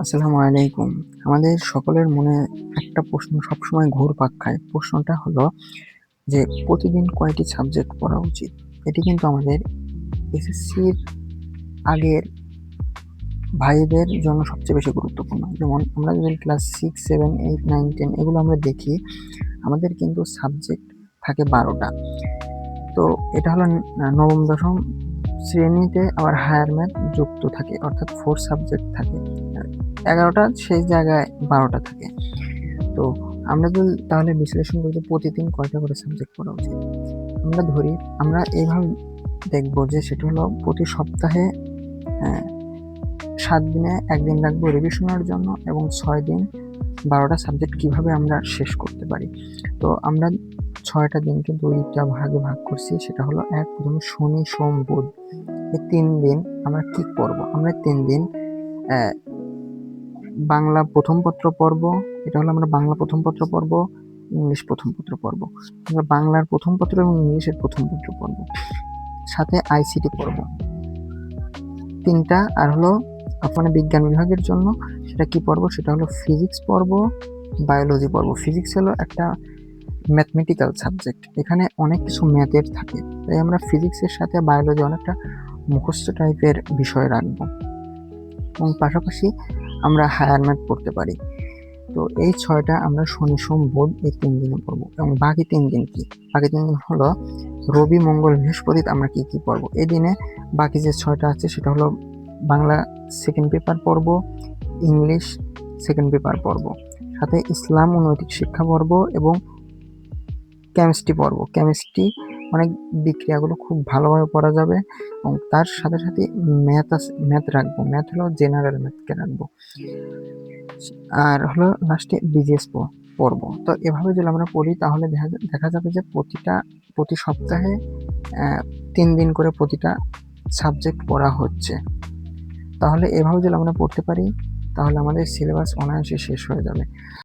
আসসালামু আলাইকুম। আমাদের সকলের মনে একটা প্রশ্ন সবসময় ঘুরপাক খায়। প্রশ্নটা হলো যে প্রতিদিন কয়টি সাবজেক্ট পড়া উচিত? এটি কিন্তু আমাদের এসএসসির আগের ভাইদের জন্য সবচেয়ে বেশি গুরুত্বপূর্ণ। যেমন আমরা যদি ক্লাস 6, 7, 8, 9, 10 এগুলো আমরা দেখি, আমাদের কিন্তু সাবজেক্ট থাকে ১২ টা। তো এটা হলো নবম, দশম শ্রেণীতে আবার হায়ার ম্যাথ যুক্ত থাকে, অর্থাৎ 4 সাবজেক্ট থাকে। ১১ টা সেই জায়গায় ১২ টা থাকে। তো আমরা যদি তাহলে বিশ্লেষণ করি যে প্রতিদিন কয়টা করে সাবজেক্ট পড়া উচিত। আমরা ধরি আমরা এইভাবে দেখব যে সেটা হলো প্রতি সপ্তাহে ৭ দিনে ১ দিন রাখবো রিভিশনের জন্য এবং ৬ দিন ১২ টা সাবজেক্ট কিভাবে আমরা শেষ করতে পারি। তো আমরা ৬ টা দিনকে ২ টা ভাগে ভাগ করছি। সেটা হলো প্রথমে শনি, সোম, বুধ। এই ৩ দিন আমরা কি পড়ব? আমরা ৩ দিন অ্যা বাংলা প্রথম পত্র পড়ব। এটা হলো আমরা বাংলা প্রথম পত্র পড়ব, ইংলিশ প্রথম পত্র পড়ব। আমরা বাংলার প্রথম পত্র এবং ইংলিশের প্রথম পত্র পড়ব। সাথে আইসিটি পড়ব। ৩ টা আর হলো আপনার বিজ্ঞান বিভাগের জন্য সেটা কি পড়ব? সেটা হলো ফিজিক্স পড়ব, বায়োলজি পড়ব। ফিজিক্স হলো একটা ম্যাথমেটিক্যাল সাবজেক্ট। এখানে অনেক কিছু ম্যাথের থাকে। তাই আমরা ফিজিক্সের সাথে বায়োলজি অনেকটা মুখস্থ টাইপের বিষয় রাখবো এবং পাশাপাশি আমরা হায়ার ম্যাথ পড়তে পারি। তো এই ৬ টা আমরা শনি, সোম, বুধ এই ৩ দিনে পড়ব এবং বাকি ৩ দিন কি? বাকি ৩ দিন হলো রবি, মঙ্গল, বৃহস্পতিতে আমরা কি পড়ব? এই দিনে বাকি যে ৬ টা আছে সেটা হলো বাংলা সেকেন্ড পেপার পড়ব, ইংলিশ সেকেন্ড পেপার পড়ব। সাথে ইসলাম ও নৈতিক শিক্ষা পড়ব এবং কেমিস্ট্রি পড়ব। কেমিস্ট্রি অনেক বিক্রিয়াগুলো খুব ভালোভাবে পড়া যাবে এবং তার সাথে ম্যাথ রাখবো। ম্যাথ হলো জেনারেল ম্যাথকে রাখবো। আর হলো লাস্টে বিজিএস পড়ব। তো এভাবে যদি আমরা পড়ি তাহলে দেখা যাবে যে প্রতি সপ্তাহে ৩ দিন করে প্রতিটা সাবজেক্ট পড়া হচ্ছে। তাহলে এভাবে যদি আমরা পড়তে পারি তাহলে আমাদের সিলেবাস অনায়াসে শেষ হয়ে যাবে।